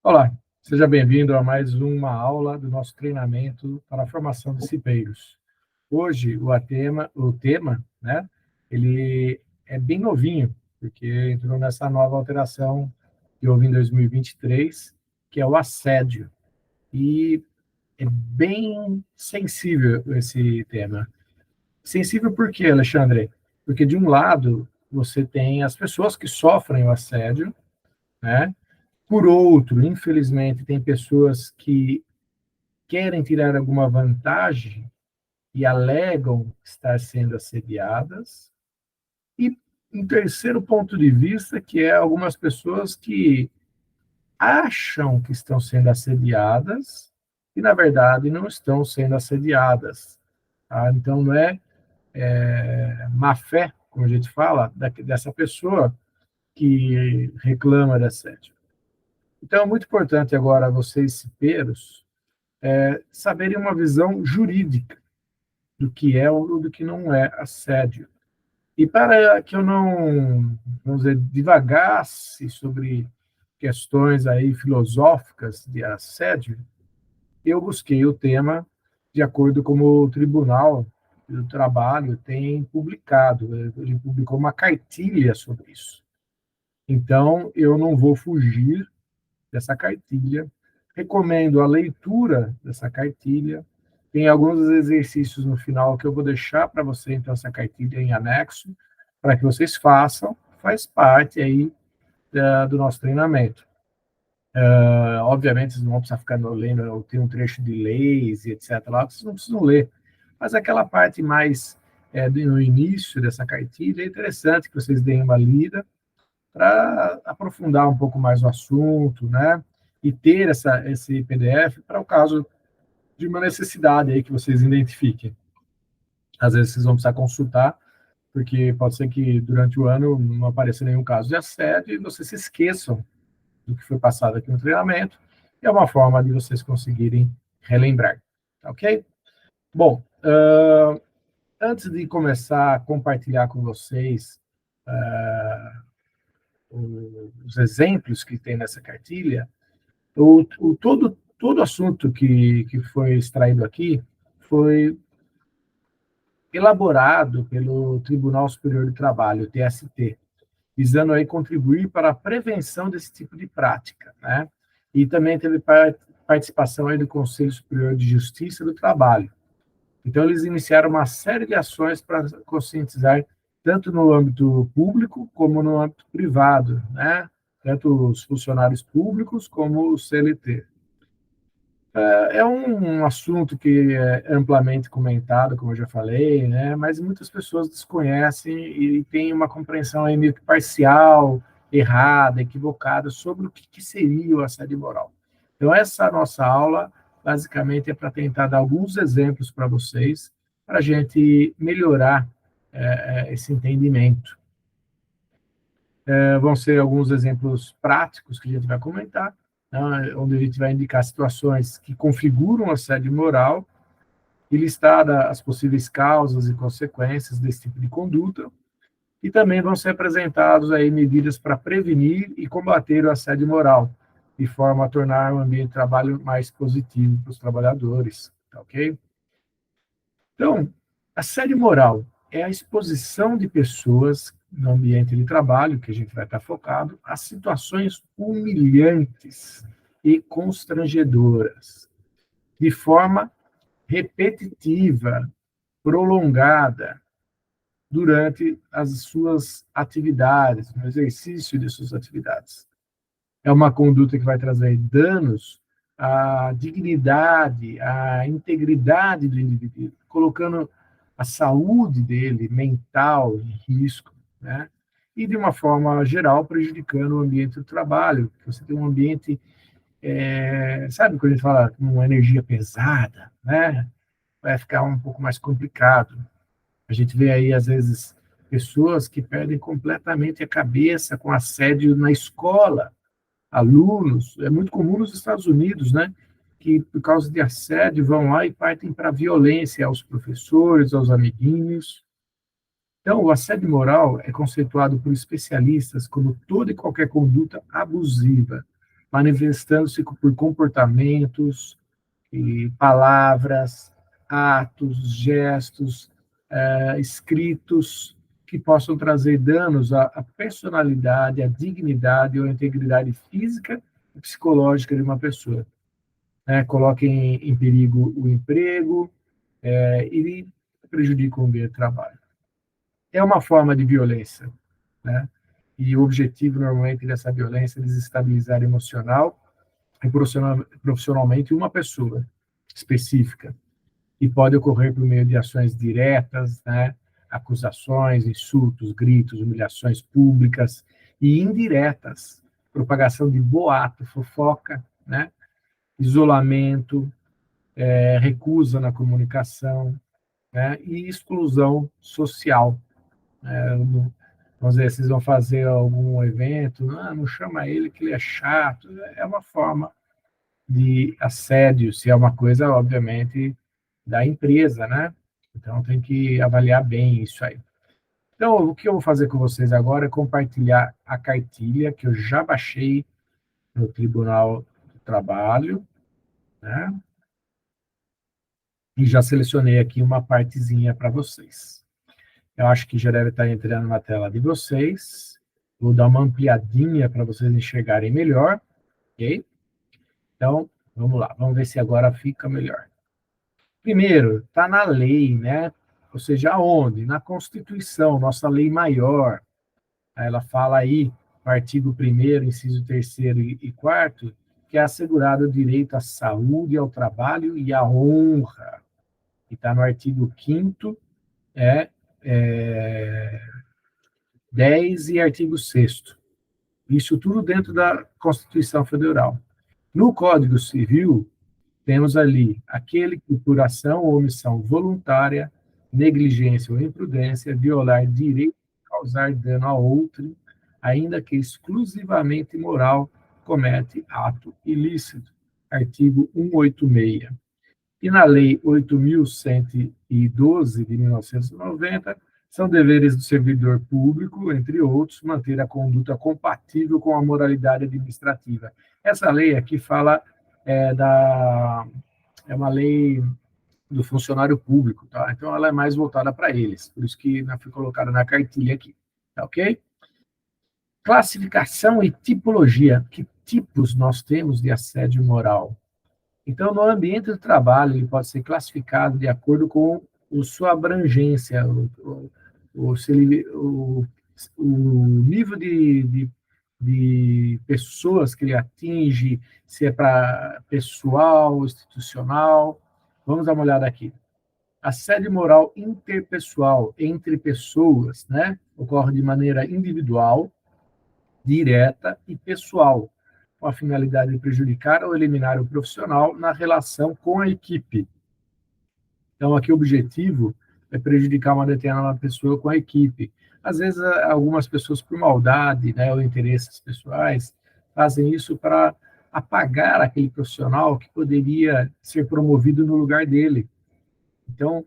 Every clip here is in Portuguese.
Olá, seja bem-vindo a mais uma aula do nosso treinamento para a formação de cipeiros. Hoje, o tema, né, ele é bem novinho, porque entrou nessa nova alteração que houve em 2023, que é o assédio. E é bem sensível esse tema. Sensível por quê, Alexandre? Porque, de um lado, você tem as pessoas que sofrem o assédio, né? Por outro, infelizmente, tem pessoas que querem tirar alguma vantagem e alegam estar sendo assediadas. E um terceiro ponto de vista, que é algumas pessoas que acham que estão sendo assediadas e, na verdade, não estão sendo assediadas. Tá? Então, não é, má fé, como a gente fala, dessa pessoa que reclama de assédio. Então, é muito importante agora vocês, cipeiros, saberem uma visão jurídica do que é ou do que não é assédio. E para que eu não, vamos dizer, divagasse sobre questões aí filosóficas de assédio, eu busquei o tema de acordo com o Tribunal do Trabalho tem publicado. Ele publicou uma cartilha sobre isso. Então, eu não vou fugir dessa cartilha. Recomendo a leitura dessa cartilha. Tem alguns exercícios no final que eu vou deixar para você, então, essa cartilha em anexo, para que vocês façam, faz parte aí do nosso treinamento. Obviamente, vocês não vão precisar ficar lendo, tem um trecho de leis e etc. lá, vocês não precisam ler. Mas aquela parte mais no início dessa cartilha, é interessante que vocês deem uma lida para aprofundar um pouco mais o assunto, né? E ter esse PDF para o caso de uma necessidade aí que vocês identifiquem. Às vezes vocês vão precisar consultar, porque pode ser que durante o ano não apareça nenhum caso de assédio e vocês se esqueçam do que foi passado aqui no treinamento. E é uma forma de vocês conseguirem relembrar, tá ok? Bom, antes de começar a compartilhar com vocês os exemplos que tem nessa cartilha, todo assunto que foi extraído aqui foi elaborado pelo Tribunal Superior do Trabalho, TST, visando aí contribuir para a prevenção desse tipo de prática, né? E também teve participação aí do Conselho Superior de Justiça do Trabalho. Então, eles iniciaram uma série de ações para conscientizar, tanto no âmbito público como no âmbito privado, né? Tanto os funcionários públicos como o CLT. É um assunto que é amplamente comentado, como eu já falei, né? Mas muitas pessoas desconhecem e têm uma compreensão aí meio que parcial, errada, equivocada sobre o que seria o assédio moral. Então, essa nossa aula, basicamente, é para tentar dar alguns exemplos para vocês, para a gente melhorar esse entendimento. Vão ser alguns exemplos práticos que a gente vai comentar, né, onde a gente vai indicar situações que configuram assédio moral e listar as possíveis causas e consequências desse tipo de conduta, e também vão ser apresentados aí medidas para prevenir e combater o assédio moral, de forma a tornar o ambiente de trabalho mais positivo para os trabalhadores, tá ok? Então, assédio moral é a exposição de pessoas no ambiente de trabalho, que a gente vai estar focado, a situações humilhantes e constrangedoras, de forma repetitiva, prolongada, durante as suas atividades, no exercício de suas atividades. É uma conduta que vai trazer danos à dignidade, à integridade do indivíduo, colocando a saúde dele mental em risco, né? E, de uma forma geral, prejudicando o ambiente do trabalho. Você tem um ambiente, sabe quando a gente fala com uma energia pesada, né? Vai ficar um pouco mais complicado. A gente vê aí, às vezes, pessoas que perdem completamente a cabeça com assédio na escola, alunos, é muito comum nos Estados Unidos, né, que por causa de assédio vão lá e partem para a violência aos professores, aos amiguinhos. Então, o assédio moral é conceituado por especialistas como toda e qualquer conduta abusiva manifestando-se por comportamentos e palavras, atos, gestos, escritos que possam trazer danos à personalidade, à dignidade ou à integridade física e psicológica de uma pessoa. Coloquem em perigo o emprego e prejudicam o meio de trabalho. É uma forma de violência, né? E o objetivo, normalmente, dessa violência é desestabilizar emocional e profissionalmente uma pessoa específica. E pode ocorrer por meio de ações diretas, né? Acusações, insultos, gritos, humilhações públicas e indiretas, propagação de boato, fofoca, né? Isolamento, recusa na comunicação, né? E exclusão social. Vamos dizer, vocês vão fazer algum evento, não chama ele que ele é chato, é uma forma de assédio, se é uma coisa, obviamente, da empresa, né? Então, tem que avaliar bem isso aí. Então, o que eu vou fazer com vocês agora é compartilhar a cartilha que eu já baixei no Tribunal do Trabalho, né? E já selecionei aqui uma partezinha para vocês. Eu acho que já deve estar entrando na tela de vocês. Vou dar uma ampliadinha para vocês enxergarem melhor, ok? Então, vamos lá, vamos ver se agora fica melhor. Primeiro, está na lei, né? Ou seja, aonde? Na Constituição, nossa lei maior. Ela fala aí, no artigo 1º, inciso 3º e 4º, que é assegurado o direito à saúde, ao trabalho e à honra. E está no artigo 5º, 10 e artigo 6º. Isso tudo dentro da Constituição Federal. No Código Civil, temos ali aquele que, por ação ou omissão voluntária, negligência ou imprudência, violar direito de causar dano a outro, ainda que exclusivamente moral, comete ato ilícito. Artigo 186. E na Lei 8.112, de 1990, são deveres do servidor público, entre outros, manter a conduta compatível com a moralidade administrativa. Essa lei aqui fala é uma lei do funcionário público, tá? Então ela é mais voltada para eles, por isso que foi colocada na cartilha aqui, tá ok? Classificação e tipologia. Que tipos nós temos de assédio moral? Então, no ambiente do trabalho, ele pode ser classificado de acordo com a sua abrangência, o nível de pessoas que ele atinge, se é para pessoal, institucional. Vamos dar uma olhada aqui. Assédio moral interpessoal, entre pessoas, né? Ocorre de maneira individual, direta e pessoal, com a finalidade de prejudicar ou eliminar o profissional na relação com a equipe. Então, aqui o objetivo é prejudicar uma determinada pessoa com a equipe. Às vezes, algumas pessoas, por maldade, né, ou interesses pessoais, fazem isso para apagar aquele profissional que poderia ser promovido no lugar dele. Então,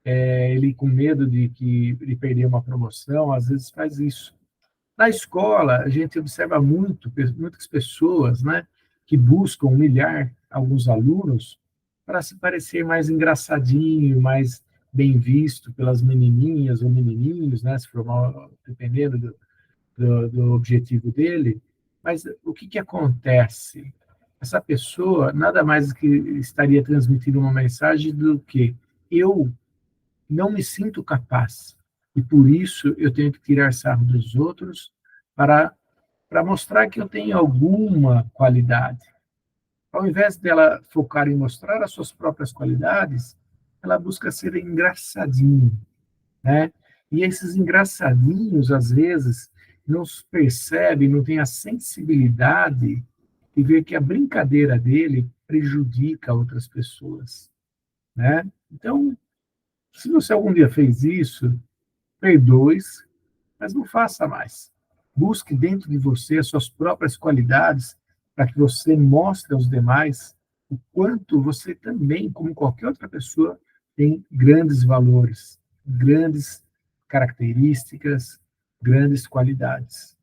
ele, com medo de perder uma promoção, às vezes faz isso. Na escola, a gente observa muitas pessoas, né, que buscam humilhar alguns alunos para se parecer mais engraçadinho, mais bem visto pelas menininhas ou menininhos, né, se for dependendo do objetivo dele. Mas o que acontece? Essa pessoa nada mais que estaria transmitindo uma mensagem do que eu não me sinto capaz. E por isso eu tenho que tirar sarro dos outros para mostrar que eu tenho alguma qualidade. Ao invés dela focar em mostrar as suas próprias qualidades, ela busca ser engraçadinho, né? E esses engraçadinhos, às vezes, não percebem, não têm a sensibilidade de ver que a brincadeira dele prejudica outras pessoas, né? Então, se você algum dia fez isso, perdoe, mas não faça mais. Busque dentro de você as suas próprias qualidades para que você mostre aos demais o quanto você também, como qualquer outra pessoa, tem grandes valores, grandes características, grandes qualidades.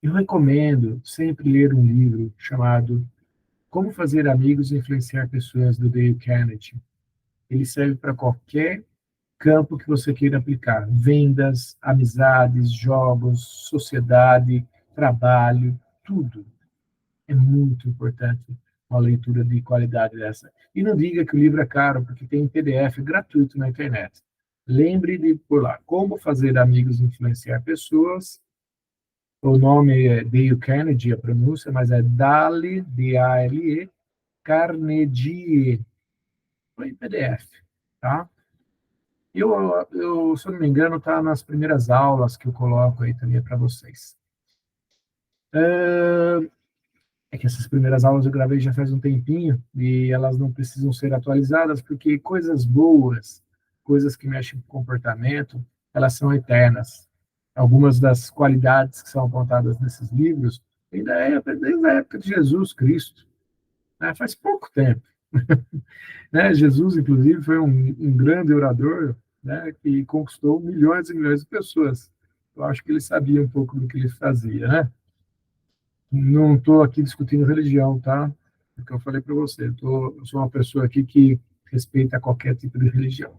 Eu recomendo sempre ler um livro chamado Como Fazer Amigos e Influenciar Pessoas, do Dale Carnegie. Ele serve para qualquer campo que você queira aplicar: vendas, amizades, jogos, sociedade, trabalho, tudo. É muito importante uma leitura de qualidade dessa. E não diga que o livro é caro, porque tem PDF gratuito na internet. Lembre de por lá Como Fazer Amigos e Influenciar Pessoas. O nome é Dale Carnegie, a pronúncia, mas é Dale, D-A-L-E, Carnegie, foi em PDF, tá? Se eu não me engano, está nas primeiras aulas que eu coloco aí também para vocês. É que essas primeiras aulas eu gravei já faz um tempinho e elas não precisam ser atualizadas porque coisas boas, coisas que mexem com o comportamento, elas são eternas. Algumas das qualidades que são apontadas nesses livros ainda é desde a época de Jesus Cristo, né? Faz pouco tempo. Né? Jesus, inclusive, foi um grande orador, né, que conquistou milhões e milhões de pessoas. Eu acho que ele sabia um pouco do que ele fazia, né? Não estou aqui discutindo religião, tá? É o que eu falei para você. Eu sou uma pessoa aqui que respeita qualquer tipo de religião.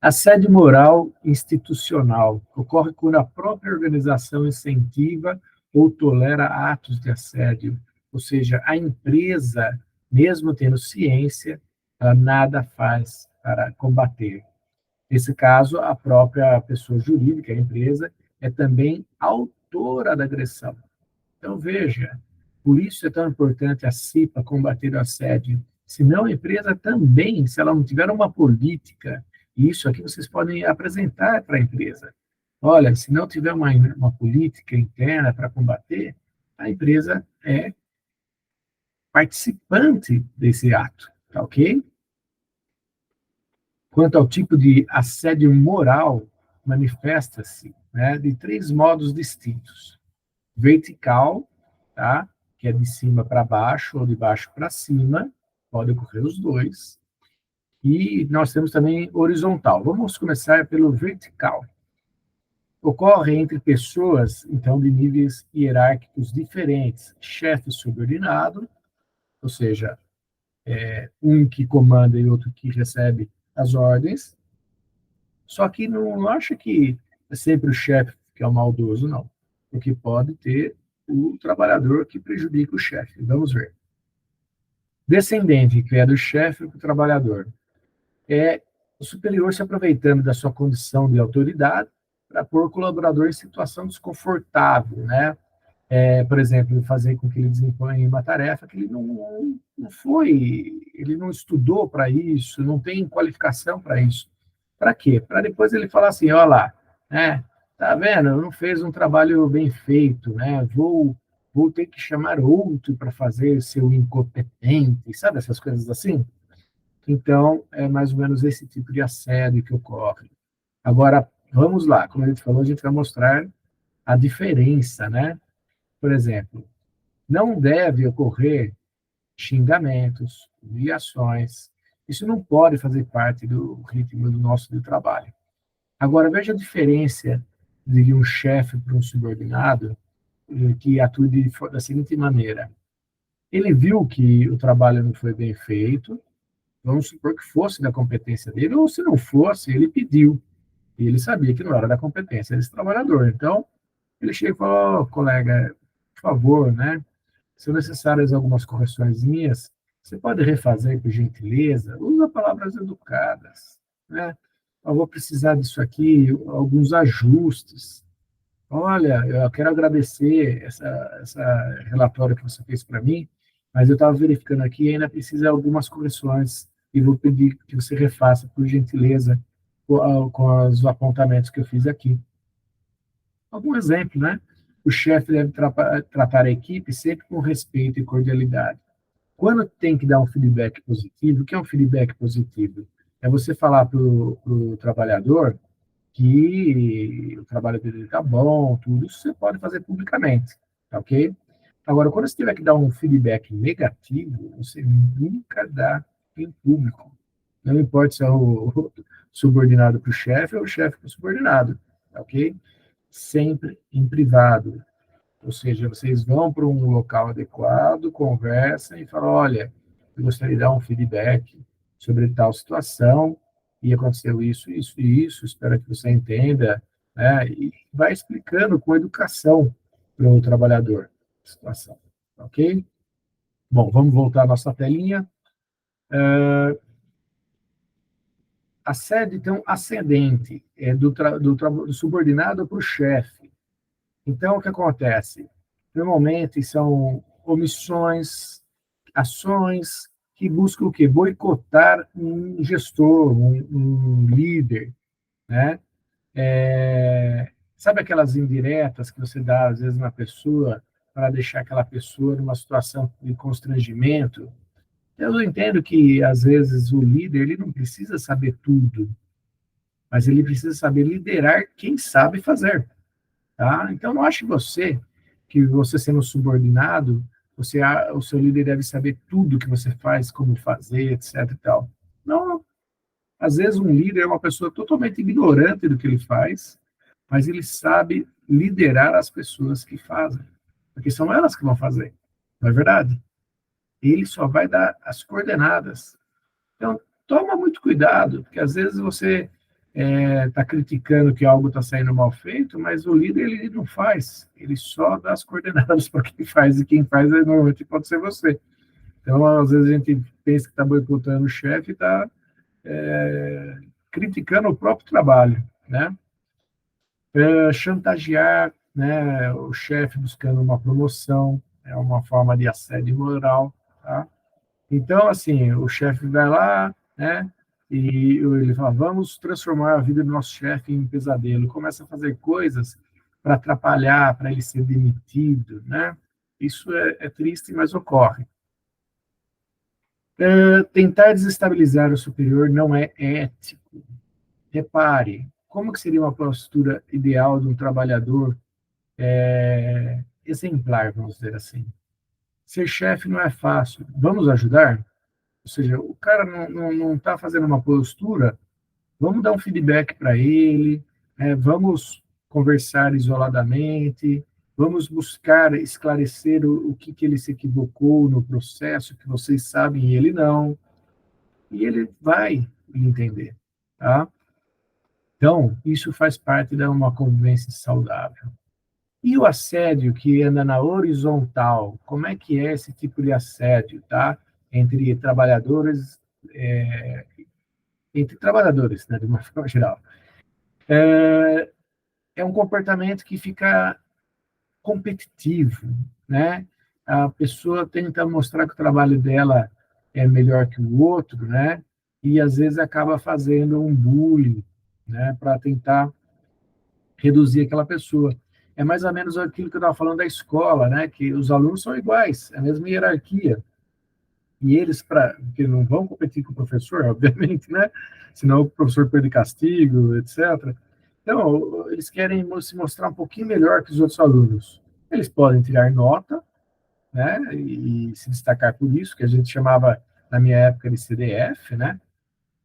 Assédio moral institucional ocorre quando a própria organização incentiva ou tolera atos de assédio, ou seja, a empresa, mesmo tendo ciência, ela nada faz para combater. Nesse caso, a própria pessoa jurídica, a empresa, é também autora da agressão. Então, veja, por isso é tão importante a CIPA combater o assédio. Senão, a empresa também, se ela não tiver uma política, isso aqui vocês podem apresentar para a empresa. Olha, se não tiver uma política interna para combater, a empresa é participante desse ato, tá ok? Quanto ao tipo de assédio moral, manifesta-se, né, de três modos distintos: vertical, tá? Que é de cima para baixo ou de baixo para cima, pode ocorrer os dois. E nós temos também horizontal. Vamos começar pelo vertical. Ocorre entre pessoas, então, de níveis hierárquicos diferentes, chefe subordinado, ou seja, um que comanda e outro que recebe as ordens. Só que não acha que é sempre o chefe que é o maldoso, não. Porque pode ter o trabalhador que prejudica o chefe. Vamos ver. Descendente, que é do chefe para o trabalhador. É o superior se aproveitando da sua condição de autoridade para pôr o colaborador em situação desconfortável, né? Por exemplo, fazer com que ele desempenhe uma tarefa que ele não foi, ele não estudou para isso, não tem qualificação para isso. Para quê? Para depois ele falar assim, olha lá, né? Tá vendo? Não fez um trabalho bem feito, né? Vou ter que chamar outro para fazer seu incompetente, sabe essas coisas assim? Então, é mais ou menos esse tipo de assédio que ocorre. Agora, vamos lá, como a gente falou, a gente vai mostrar a diferença, né? Por exemplo, não deve ocorrer xingamentos, humilhações. Isso não pode fazer parte do ritmo do nosso trabalho. Agora, veja a diferença de um chefe para um subordinado que atue da seguinte maneira. Ele viu que o trabalho não foi bem feito, vamos supor que fosse da competência dele, ou se não fosse, ele pediu. E ele sabia que não era da competência desse trabalhador. Então, ele chega e fala, oh, colega, por favor, né? Se necessárias algumas correçõezinhas, você pode refazer, por gentileza? Usa palavras educadas, né? Eu vou precisar disso aqui, alguns ajustes. Olha, eu quero agradecer essa relatório que você fez para mim, mas eu estava verificando aqui e ainda precisa de algumas correções e vou pedir que você refaça, por gentileza, com os apontamentos que eu fiz aqui. Algum exemplo, né? O chefe deve tratar a equipe sempre com respeito e cordialidade. Quando tem que dar um feedback positivo, o que é um feedback positivo? É você falar para o trabalhador que o trabalho dele está bom, tudo isso você pode fazer publicamente, tá ok? Agora, quando você tiver que dar um feedback negativo, você nunca dá em público. Não importa se é o subordinado para o chefe ou o chefe para o subordinado, tá ok? Sempre em privado. Ou seja, vocês vão para um local adequado, conversam e falam, olha, eu gostaria de dar um feedback sobre tal situação, e aconteceu isso, isso e isso, espero que você entenda, né? E vai explicando com educação para o trabalhador a situação, ok? Bom, vamos voltar à nossa telinha. Assédio, então, ascendente, é do subordinado para o chefe. Então, o que acontece? Normalmente são omissões, ações que buscam o quê? Boicotar um gestor, um líder, né? Sabe aquelas indiretas que você dá, às vezes, na pessoa, para deixar aquela pessoa numa situação de constrangimento? Eu entendo que, às vezes, o líder ele não precisa saber tudo, mas ele precisa saber liderar quem sabe fazer. Tá? Então, não ache que você sendo subordinado, o seu líder deve saber tudo que você faz, como fazer, etc. E tal. Não, às vezes um líder é uma pessoa totalmente ignorante do que ele faz, mas ele sabe liderar as pessoas que fazem, porque são elas que vão fazer, não é verdade? Ele só vai dar as coordenadas. Então, toma muito cuidado, porque às vezes você está criticando que algo está saindo mal feito, mas o líder ele não faz, ele só dá as coordenadas para quem faz, e quem faz normalmente pode ser você. Então, às vezes a gente pensa que está boicotando o chefe e está criticando o próprio trabalho, né? Chantagear, né, o chefe buscando uma promoção, é uma forma de assédio moral, tá? Então, assim, o chefe vai lá, né, e ele fala, vamos transformar a vida do nosso chefe em um pesadelo. Começa a fazer coisas para atrapalhar, para ele ser demitido, né? Isso é triste, mas ocorre. Tentar desestabilizar o superior não é ético. Repare, como que seria uma postura ideal de um trabalhador exemplar, vamos dizer assim? Ser chefe não é fácil. Vamos ajudar? Ou seja, o cara não está fazendo uma postura, vamos dar um feedback para ele, vamos conversar isoladamente, vamos buscar esclarecer o que ele se equivocou no processo, que vocês sabem e ele não, e ele vai entender, tá? Então, isso faz parte de uma convivência saudável. E o assédio que anda na horizontal, como é que é esse tipo de assédio, tá? Entre trabalhadores, é, entre trabalhadores, né, de uma forma geral. É um comportamento que fica competitivo, né? A pessoa tenta mostrar que o trabalho dela é melhor que o outro, né? E às vezes acaba fazendo um bullying, né? Para tentar reduzir aquela pessoa. É mais ou menos aquilo que eu estava falando da escola, né? Que os alunos são iguais, é a mesma hierarquia. E eles, que não vão competir com o professor, obviamente, né? Senão o professor perde castigo, etc. Então, eles querem se mostrar um pouquinho melhor que os outros alunos. Eles podem tirar nota, né? E se destacar por isso, que a gente chamava, na minha época, de CDF, né?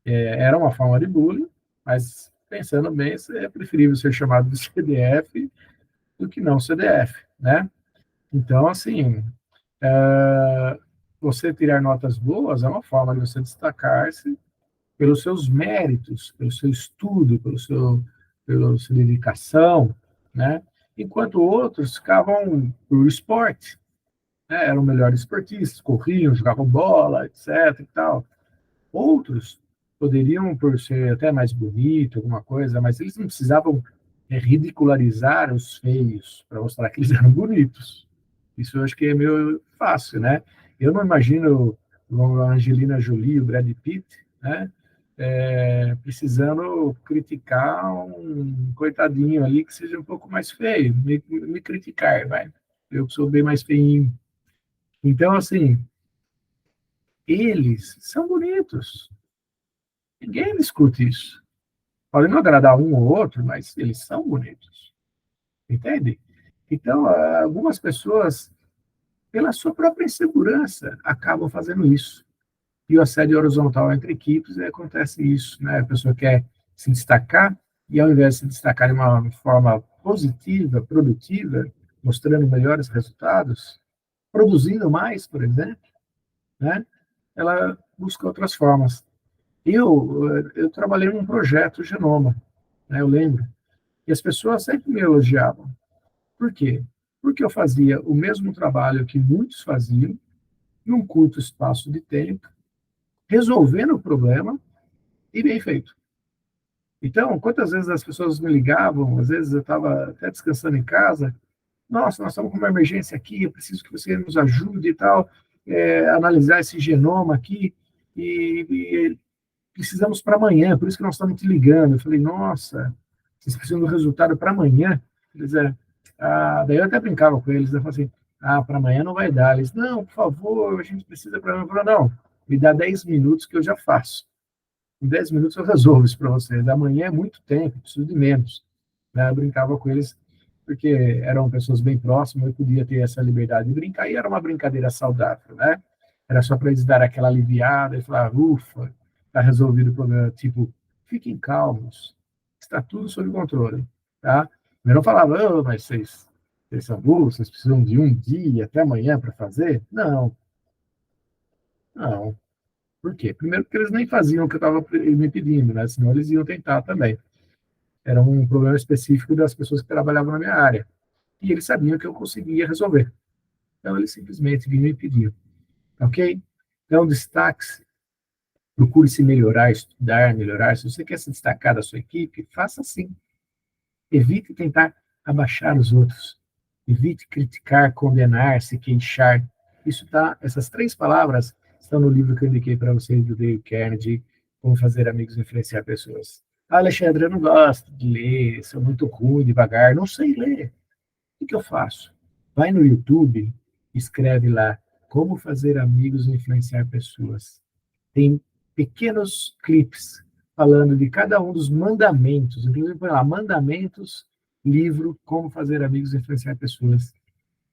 Era uma forma de bullying, mas pensando bem, é preferível ser chamado de CDF do que não CDF, né? Então, assim, você tirar notas boas é uma forma de você destacar-se pelos seus méritos, pelo seu estudo, pela sua dedicação, né? Enquanto outros ficavam por esporte, né? Eram melhores esportistas, corriam, jogavam bola, etc. e tal. Outros poderiam, por ser até mais bonito, alguma coisa, mas eles não precisavam ridicularizar os feios para mostrar que eles eram bonitos. Isso eu acho que é meio fácil, né? Eu não imagino a Angelina Jolie, o Brad Pitt, né? Precisando criticar um coitadinho ali que seja um pouco mais feio, me criticar, vai. Eu sou bem mais feinho. Então, assim, eles são bonitos. Ninguém discute isso. Pode não agradar um ou outro, mas eles são bonitos. Entende? Então, algumas pessoas, pela sua própria insegurança, acabam fazendo isso. E o assédio horizontal entre equipes acontece isso, né? A pessoa quer se destacar e, ao invés de se destacar de uma forma positiva, produtiva, mostrando melhores resultados, produzindo mais, por exemplo, né? Ela busca outras formas. Eu trabalhei num projeto Genoma, né? Eu lembro, e as pessoas sempre me elogiavam. Por quê? Porque eu fazia o mesmo trabalho que muitos faziam, num curto espaço de tempo, resolvendo o problema e bem feito. Então, quantas vezes as pessoas me ligavam, às vezes eu estava até descansando em casa, nossa, nós estamos com uma emergência aqui, eu preciso que você nos ajude e tal, analisar esse genoma aqui, e precisamos para amanhã, por isso que nós estamos te ligando. Eu falei, nossa, vocês precisam do resultado para amanhã? Eles, daí eu até brincava com eles, eu falei assim, para amanhã não vai dar. Eles, não, por favor, a gente precisa para amanhã. Eu falei, não, me dá 10 minutos que eu já faço. Em 10 minutos eu resolvo isso para vocês. Amanhã é muito tempo, preciso de menos. Né? Eu brincava com eles, porque eram pessoas bem próximas, eu podia ter essa liberdade de brincar, e era uma brincadeira saudável, né? Era só para eles dar aquela aliviada e falar, ufa, está resolvido o problema. Tipo, fiquem calmos, está tudo sob controle, tá? Eu não falava, oh, mas vocês são burros, vocês precisam de um dia até amanhã para fazer? Não, não. Por quê? Primeiro porque eles nem faziam o que eu estava me pedindo, né? Senão eles iam tentar também. Era um problema específico das pessoas que trabalhavam na minha área. E eles sabiam que eu conseguia resolver. Então eles simplesmente vinham e pediam. Ok? Então, destaque-se, procure se melhorar, estudar, melhorar. Se você quer se destacar da sua equipe, faça assim. Evite tentar abaixar os outros. Evite criticar, condenar, se queixar. Essas 3 palavras estão no livro que eu indiquei para vocês do Dale Carnegie, Como Fazer Amigos e Influenciar Pessoas. Alexandre, eu não gosto de ler, sou muito ruim, devagar, não sei ler. O que eu faço? Vai no YouTube, escreve lá Como Fazer Amigos e Influenciar Pessoas. Tem pequenos clipes falando de cada um dos mandamentos, inclusive põe lá, mandamentos, livro, Como Fazer Amigos e Influenciar Pessoas.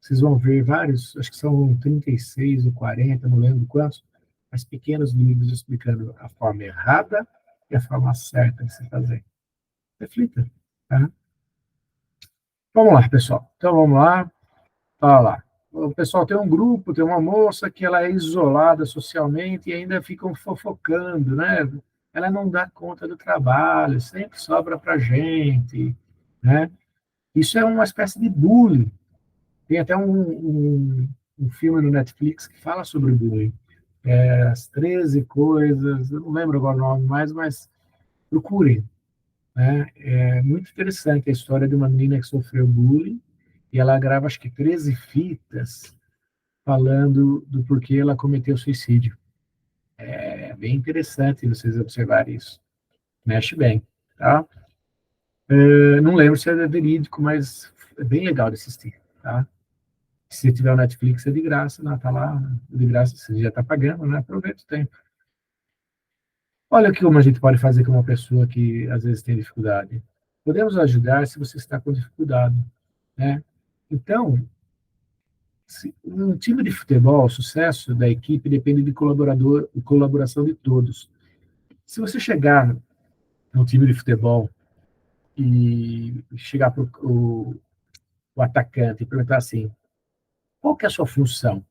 Vocês vão ver vários, acho que são 36 ou 40, não lembro quantos, mas pequenos livros explicando a forma errada e a forma certa de se fazer. Reflita, tá? Vamos lá, pessoal. Então, vamos lá. Olha lá. O pessoal tem um grupo, tem uma moça que ela é isolada socialmente e ainda ficam fofocando, né? Ela não dá conta do trabalho, sempre sobra para gente, né? Isso é uma espécie de bullying. Tem até um filme no Netflix que fala sobre bullying. As 13 coisas, eu não lembro agora o nome mais, mas procurem, né? É muito interessante a história de uma menina que sofreu bullying e ela grava, acho que 13 fitas falando do porquê ela cometeu suicídio. É bem interessante vocês observarem isso. Mexe bem, tá? Não lembro se é verídico, mas é bem legal de assistir, tá? Se tiver o Netflix, é de graça, né? Tá lá, de graça, você já está pagando, né? Aproveita o tempo. Olha como a gente pode fazer com uma pessoa que às vezes tem dificuldade. Podemos ajudar se você está com dificuldade, né? Então, um time de futebol, o sucesso da equipe depende de colaboração de todos. Se você chegar no time de futebol e chegar para o atacante e perguntar assim, qual que é a sua função?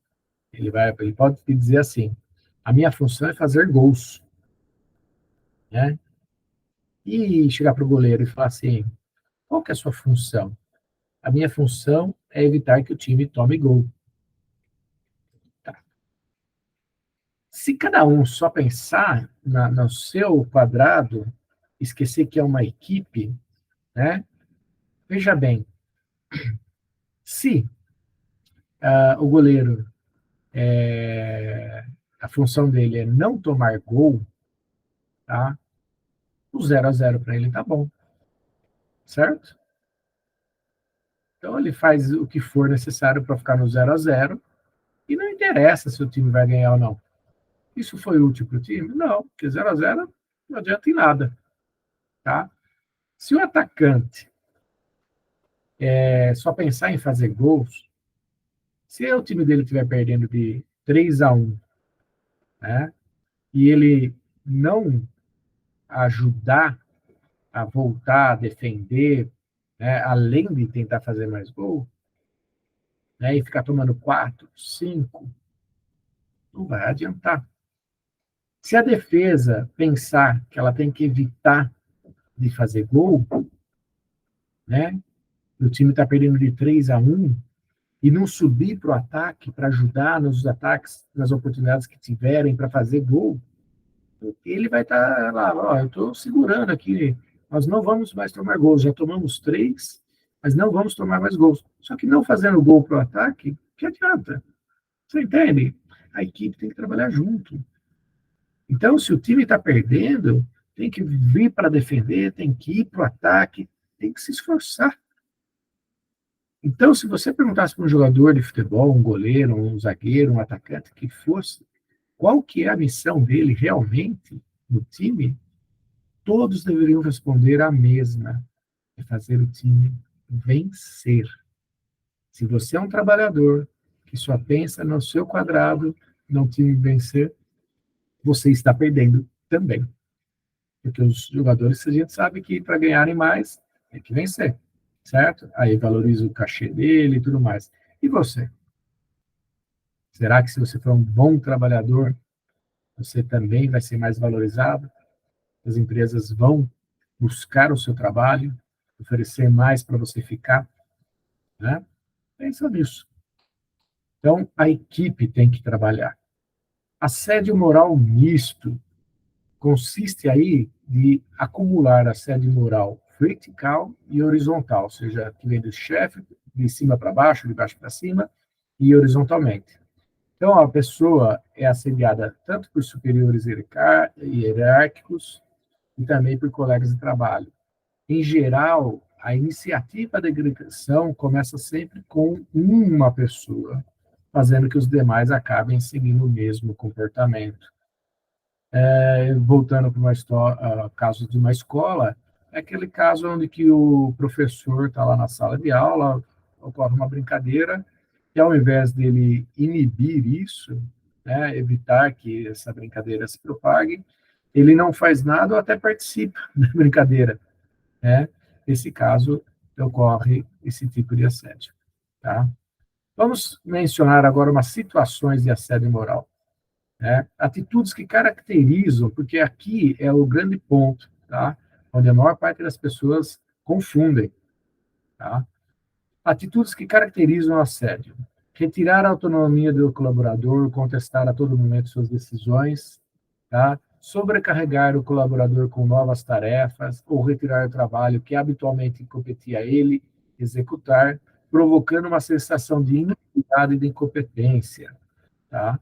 Ele pode te dizer assim, a minha função é fazer gols, né? E chegar para o goleiro e falar assim, qual que é a sua função? A minha função é evitar que o time tome gol. Tá. Se cada um só pensar no seu quadrado, esquecer que é uma equipe, né? Veja bem, se o goleiro, a função dele é não tomar gol, tá? O 0-0 para ele tá bom, certo? Então ele faz o que for necessário para ficar no 0-0 e não interessa se o time vai ganhar ou não. Isso foi útil para o time? Não, porque 0-0 não adianta em nada, tá? Se o atacante só pensar em fazer gols, se o time dele estiver perdendo de 3-1, né, e ele não ajudar a voltar, a defender, né, além de tentar fazer mais gol, né, e ficar tomando 4, 5, não vai adiantar. Se a defesa pensar que ela tem que evitar de fazer gol, né, o time está perdendo de 3-1, e não subir para o ataque para ajudar nos ataques, nas oportunidades que tiverem para fazer gol, ele vai estar lá, ó, eu estou segurando aqui, nós não vamos mais tomar gols, já tomamos 3, mas não vamos tomar mais gols. Só que não fazendo gol para o ataque, que adianta? Você entende? A equipe tem que trabalhar junto. Então, se o time está perdendo, tem que vir para defender, tem que ir para o ataque, tem que se esforçar. Então, se você perguntasse para um jogador de futebol, um goleiro, um zagueiro, um atacante, que fosse, qual que é a missão dele realmente no time, todos deveriam responder a mesma, é fazer o time vencer. Se você é um trabalhador que só pensa no seu quadrado, no time vencer, você está perdendo também. Porque os jogadores, a gente sabe que para ganharem mais, tem que vencer, certo? Aí valoriza o cachê dele e tudo mais. E você? Será que se você for um bom trabalhador, você também vai ser mais valorizado? As empresas vão buscar o seu trabalho, oferecer mais para você ficar, né? Pensa nisso. Então, a equipe tem que trabalhar. Assédio moral misto consiste aí de acumular assédio moral vertical e horizontal, ou seja, que vem do chefe, de cima para baixo, de baixo para cima, e horizontalmente. Então, a pessoa é assediada tanto por superiores hierárquicos e também por colegas de trabalho. Em geral, a iniciativa da agressão começa sempre com uma pessoa, fazendo que os demais acabem seguindo o mesmo comportamento. Voltando para uma história, caso de uma escola, é aquele caso onde que o professor está lá na sala de aula, ocorre uma brincadeira, e ao invés dele inibir isso, né, evitar que essa brincadeira se propague, ele não faz nada ou até participa da brincadeira, né? Nesse caso, ocorre esse tipo de assédio, tá? Vamos mencionar agora umas situações de assédio moral, né? Atitudes que caracterizam, porque aqui é o grande ponto, tá? Onde a maior parte das pessoas confundem, tá? Atitudes que caracterizam o assédio: retirar a autonomia do colaborador, contestar a todo momento suas decisões, tá? Sobrecarregar o colaborador com novas tarefas ou retirar o trabalho que habitualmente competia a ele executar, provocando uma sensação de inutilidade e de incompetência, tá?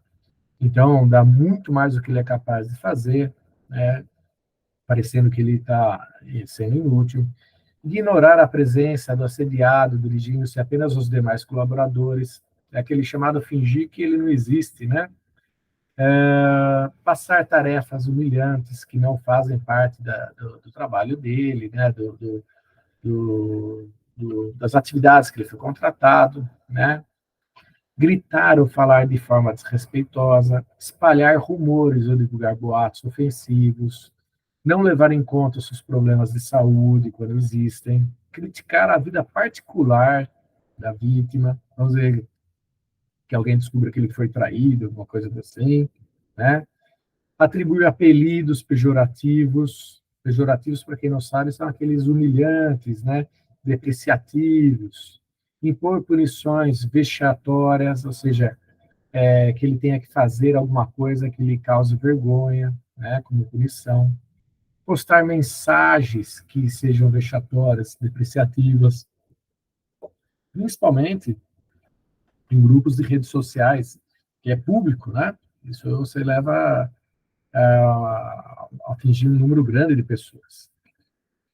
Então, dá muito mais do que ele é capaz de fazer, né? Parecendo que ele está sendo inútil. Ignorar a presença do assediado, dirigindo-se apenas aos demais colaboradores, é aquele chamado fingir que ele não existe, né? Passar tarefas humilhantes que não fazem parte do trabalho dele, né? Das atividades que ele foi contratado, né? Gritar ou falar de forma desrespeitosa, espalhar rumores ou divulgar boatos ofensivos, não levar em conta os seus problemas de saúde quando existem, criticar a vida particular da vítima, vamos dizer que alguém descubra que ele foi traído, alguma coisa assim, né? Atribuir apelidos pejorativos, para quem não sabe, são aqueles humilhantes, né? Depreciativos, impor punições vexatórias, ou seja, que ele tenha que fazer alguma coisa que lhe cause vergonha, né? Como punição, postar mensagens que sejam vexatórias, depreciativas, principalmente em grupos de redes sociais, que é público, né? Isso você leva a atingir um número grande de pessoas.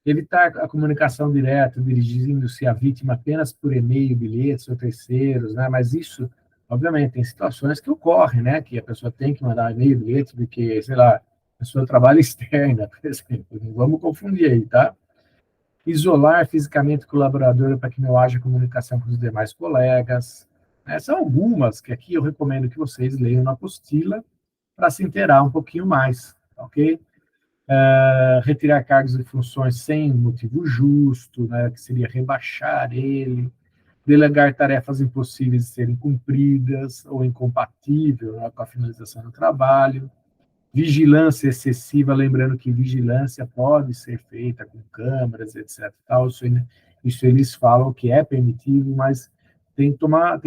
Evitar a comunicação direta, dirigindo-se à vítima apenas por e-mail, bilhetes ou terceiros, né? Mas isso, obviamente, tem situações que ocorrem, né? Que a pessoa tem que mandar e-mail, bilhete, porque, sei lá, a pessoa trabalha externa, por exemplo. Não vamos confundir aí, tá? Isolar fisicamente o colaborador para que não haja comunicação com os demais colegas. São algumas que aqui eu recomendo que vocês leiam na apostila para se inteirar um pouquinho mais, ok? Retirar cargos e funções sem motivo justo, né, que seria rebaixar ele, delegar tarefas impossíveis de serem cumpridas ou incompatíveis, né, com a finalização do trabalho, vigilância excessiva, lembrando que vigilância pode ser feita com câmeras, etc. Tal, isso eles falam que é permitido, mas tem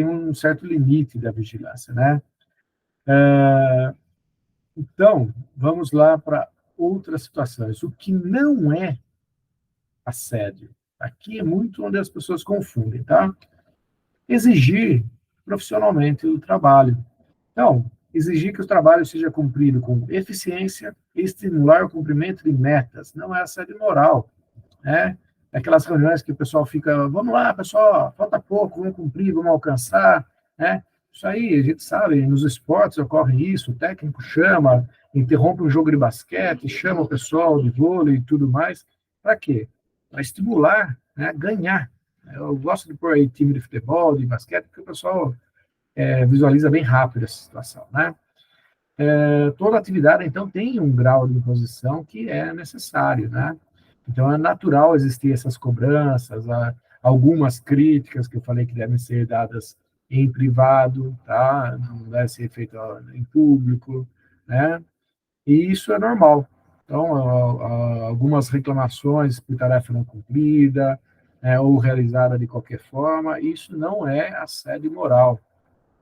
um certo limite da vigilância, né? Então, vamos lá para outras situações. O que não é assédio? Aqui é muito onde as pessoas confundem, tá? Exigir profissionalmente o trabalho. Então, exigir que o trabalho seja cumprido com eficiência e estimular o cumprimento de metas. Não é assédio moral, né? Aquelas reuniões que o pessoal fica, vamos lá, pessoal, falta pouco, vamos cumprir, vamos alcançar, né? Isso aí, a gente sabe, nos esportes ocorre isso, o técnico chama, interrompe um jogo de basquete, chama o pessoal de vôlei e tudo mais. Para quê? Para estimular, né, ganhar. Eu gosto de pôr aí time de futebol, de basquete, porque o pessoal visualiza bem rápido essa situação, né? Toda atividade, então, tem um grau de imposição que é necessário, né? Então, é natural existir essas cobranças, algumas críticas que eu falei que devem ser dadas em privado, tá? Não deve ser feito em público, né? E isso é normal. Então, algumas reclamações por tarefa não cumprida, ou realizada de qualquer forma, isso não é assédio moral,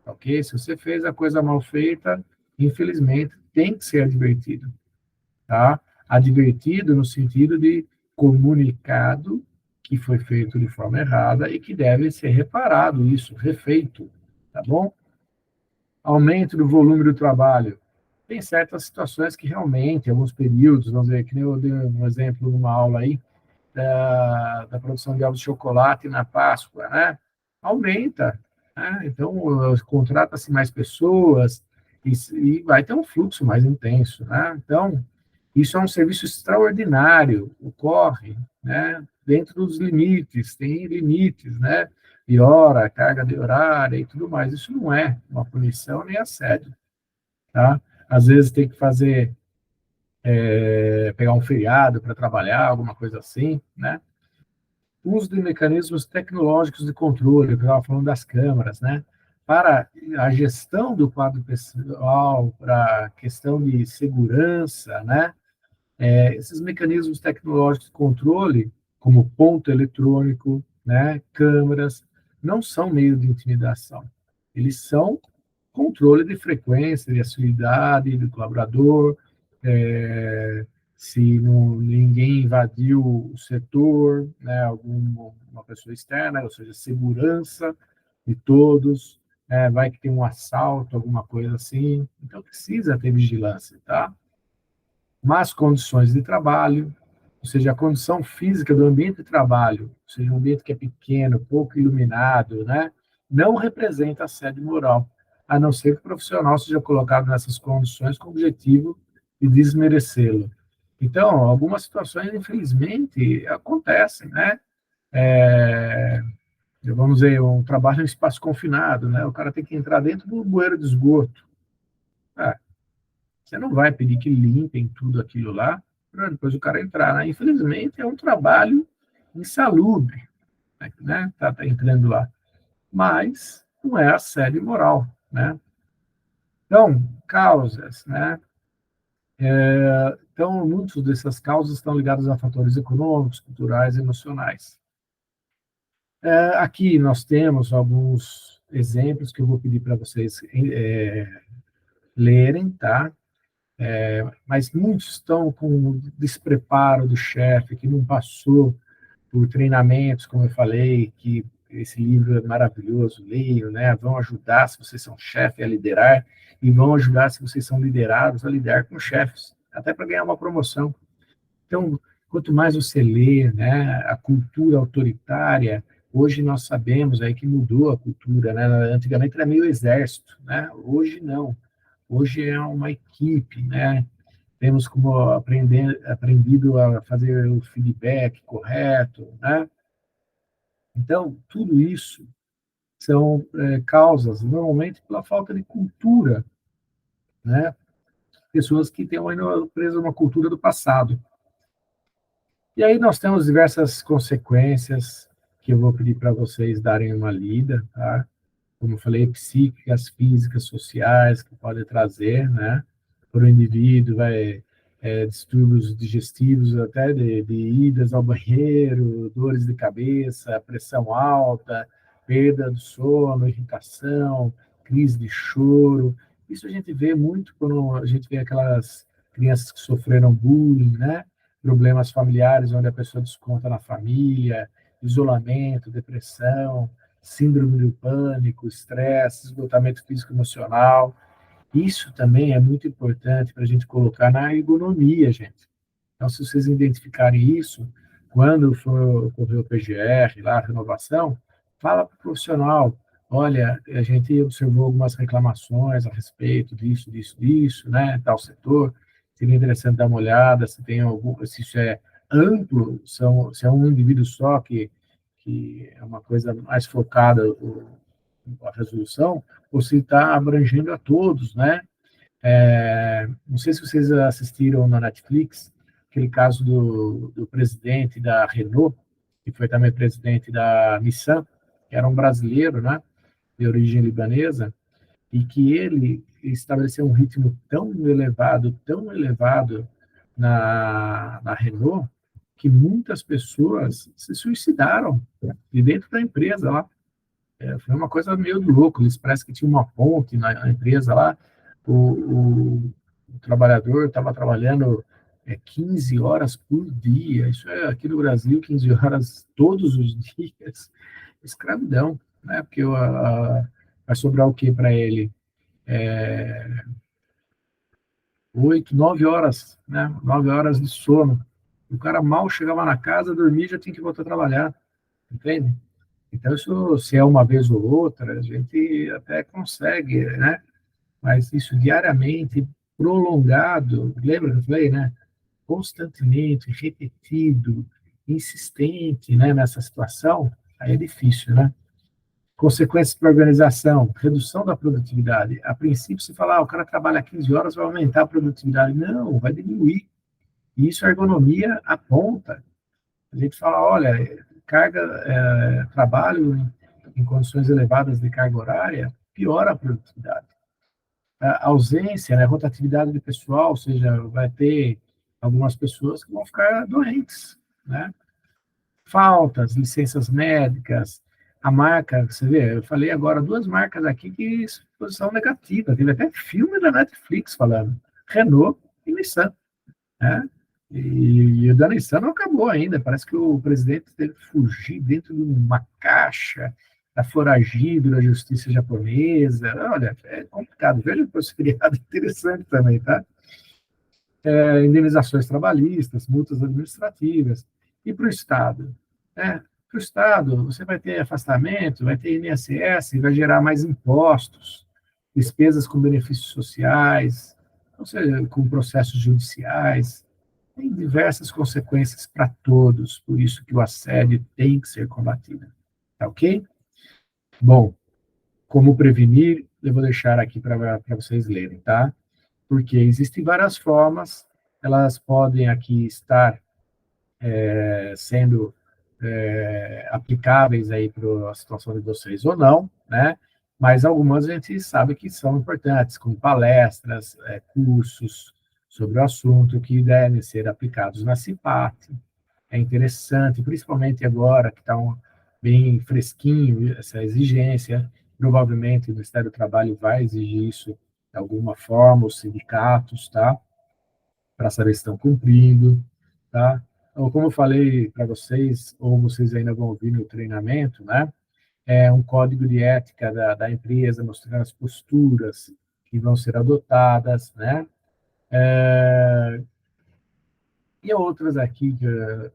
ok? Se você fez a coisa mal feita, infelizmente, tem que ser advertido, tá? Advertido no sentido de comunicado que foi feito de forma errada e que deve ser reparado isso, refeito, tá bom? Aumento do volume do trabalho. Tem certas situações que realmente, em alguns períodos, vamos dizer, que nem eu dei um exemplo numa aula aí, da produção de ovos de chocolate na Páscoa, né? Aumenta, né? Então, contrata-se mais pessoas e vai ter um fluxo mais intenso, né? Então, isso é um serviço extraordinário, ocorre, né? Dentro dos limites, tem limites, né? De hora, carga de horária e tudo mais. Isso não é uma punição nem assédio, tá? Às vezes tem que fazer, pegar um feriado para trabalhar, alguma coisa assim, né? Uso de mecanismos tecnológicos de controle, eu estava falando das câmaras, né? Para a gestão do quadro pessoal, para a questão de segurança, né? Esses mecanismos tecnológicos de controle, como ponto eletrônico, né? Câmeras, não são meio de intimidação. Eles são controle de frequência, de assiduidade do colaborador, é, se ninguém invadiu o setor, né, alguma pessoa externa, ou seja, segurança de todos, vai que tem um assalto, alguma coisa assim, então precisa ter vigilância, tá? Más condições de trabalho, ou seja, a condição física do ambiente de trabalho, ou seja, um ambiente que é pequeno, pouco iluminado, né, não representa assédio moral, a não ser que o profissional seja colocado nessas condições com o objetivo de desmerecê-lo. Então, algumas situações, infelizmente, acontecem, né? É, vamos dizer, um trabalho em espaço confinado, né? O cara tem que entrar dentro do bueiro de esgoto. Ah, você não vai pedir que limpem tudo aquilo lá para depois o cara entrar, né? Infelizmente, é um trabalho insalubre, né? Tá entrando lá. Mas não é assédio moral, né? Então, causas, né? Então, muitas dessas causas estão ligadas a fatores econômicos, culturais e emocionais. Aqui nós temos alguns exemplos que eu vou pedir para vocês lerem, tá? Mas muitos estão com despreparo do chefe, que não passou por treinamentos, como eu falei, que esse livro é maravilhoso, leiam, né? Vão ajudar se vocês são chefe a liderar e vão ajudar se vocês são liderados a lidar com chefes, até para ganhar uma promoção. Então, quanto mais você lê, né, a cultura autoritária, hoje nós sabemos aí que mudou a cultura, né? Antigamente era meio exército, né? Hoje não. Hoje é uma equipe, né? Temos como aprendido a fazer o feedback correto, né? Então, tudo isso são causas, normalmente pela falta de cultura, né? Pessoas que têm ainda preso uma cultura do passado. E aí nós temos diversas consequências que eu vou pedir para vocês darem uma lida, tá? Como eu falei, psíquicas, físicas, sociais, que podem trazer, né, para o indivíduo, distúrbios digestivos, até de idas ao banheiro, dores de cabeça, pressão alta, perda do sono, irritação, crise de choro. Isso a gente vê muito quando a gente vê aquelas crianças que sofreram bullying, né? Problemas familiares, onde a pessoa desconta na família, isolamento, depressão, síndrome do pânico, estresse, esgotamento físico e emocional. Isso também é muito importante para a gente colocar na ergonomia, gente. Então, se vocês identificarem isso, quando for ocorrer o PGR, lá, a renovação, fala para o profissional, olha, a gente observou algumas reclamações a respeito disso, disso, disso, né, tal setor, seria interessante dar uma olhada, se tem algum, se isso é amplo, se é um indivíduo só que é uma coisa mais focada, a resolução, ou se está abrangendo a todos, né? Não sei se vocês assistiram na Netflix, aquele caso do presidente da Renault, que foi também presidente da Nissan, que era um brasileiro, né, de origem libanesa, e que ele estabeleceu um ritmo tão elevado na Renault, que muitas pessoas se suicidaram de dentro da empresa lá. Foi uma coisa meio de louco. Eles parece que tinha uma ponte na empresa lá. O trabalhador estava trabalhando 15 horas por dia. Isso é aqui no Brasil, 15 horas todos os dias. Escravidão, né? Porque vai sobrar o que para ele? 8, 9 horas, né? 9 horas de sono. O cara mal chegava na casa, dormia e já tinha que voltar a trabalhar, entende? Então, isso, se é uma vez ou outra, a gente até consegue, né? Mas isso diariamente, prolongado, lembra que eu falei, né? Constantemente, repetido, insistente, né? Nessa situação, aí é difícil, né? Consequências para a organização, redução da produtividade. A princípio, se falar, o cara trabalha 15 horas, vai aumentar a produtividade. Não, vai diminuir. E isso a ergonomia aponta. A gente fala, olha, trabalho em condições elevadas de carga horária piora a produtividade. A ausência, né, a rotatividade de pessoal, ou seja, vai ter algumas pessoas que vão ficar doentes, né? Faltas, licenças médicas, a marca, você vê, eu falei agora duas marcas aqui que exposição negativa, teve até filme da Netflix falando, Renault e Nissan, né? E o da Nissan não acabou ainda, parece que o presidente teve que fugir dentro de uma caixa, está foragido da justiça japonesa, olha, é complicado, veja o seriado interessante também, tá? Indenizações trabalhistas, multas administrativas, e para o Estado? Para o Estado, você vai ter afastamento, vai ter INSS, vai gerar mais impostos, despesas com benefícios sociais, ou seja, com processos judiciais, tem diversas consequências para todos, por isso que o assédio tem que ser combatido. Tá ok? Bom, como prevenir, eu vou deixar aqui para vocês lerem, tá? Porque existem várias formas, elas podem aqui estar sendo aplicáveis aí para a situação de vocês ou não, né? Mas algumas a gente sabe que são importantes, como palestras, cursos sobre o assunto que devem ser aplicados na CIPAT. É interessante, principalmente agora que está bem fresquinho essa exigência, provavelmente o Ministério do Trabalho vai exigir isso de alguma forma, os sindicatos, tá? Para saber se estão cumprindo, tá? Então, como eu falei para vocês, ou vocês ainda vão ouvir no treinamento, né? É um código de ética da empresa, mostrando as posturas que vão ser adotadas, né? E outras aqui, que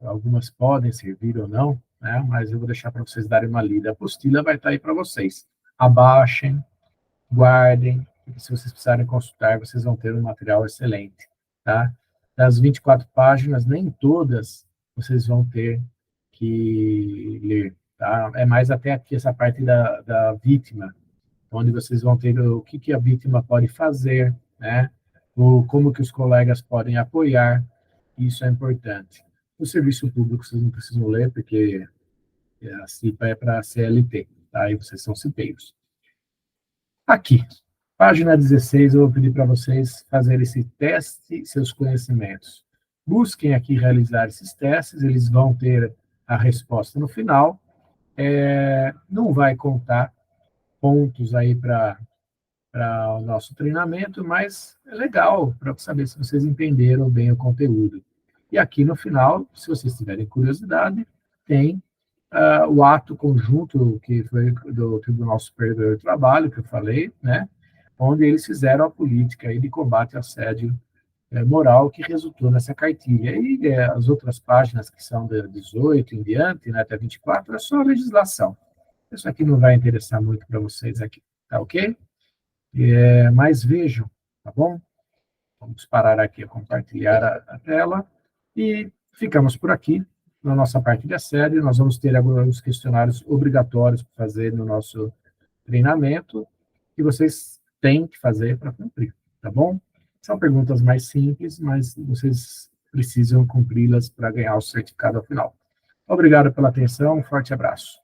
algumas podem servir ou não, né? Mas eu vou deixar para vocês darem uma lida. A apostila vai estar aí para vocês. Abaixem, guardem, e se vocês precisarem consultar, vocês vão ter um material excelente, tá? Das 24 páginas, nem todas vocês vão ter que ler, tá? É mais até aqui essa parte da vítima, onde vocês vão ter o que a vítima pode fazer, né? Como que os colegas podem apoiar, isso é importante. O serviço público vocês não precisam ler, porque A CIPA é para CLT, tá? E vocês são cipeiros. Aqui, página 16, eu vou pedir para vocês fazerem esse teste, seus conhecimentos. Busquem aqui realizar esses testes, eles vão ter a resposta no final. Não vai contar pontos aí para o nosso treinamento, mas é legal para saber se vocês entenderam bem o conteúdo. E aqui no final, se vocês tiverem curiosidade, tem o ato conjunto que foi do Tribunal Superior do Trabalho, que eu falei, né, onde eles fizeram a política aí de combate ao assédio moral que resultou nessa cartilha. E as outras páginas, que são de 18 em diante, né, até 24, é só legislação. Isso aqui não vai interessar muito para vocês aqui, tá ok? Mas vejam, tá bom? Vamos parar aqui a compartilhar a tela e ficamos por aqui na nossa partilha série. Nós vamos ter agora os questionários obrigatórios para fazer no nosso treinamento que vocês têm que fazer para cumprir, tá bom? São perguntas mais simples, mas vocês precisam cumpri-las para ganhar o certificado ao final. Obrigado pela atenção, um forte abraço.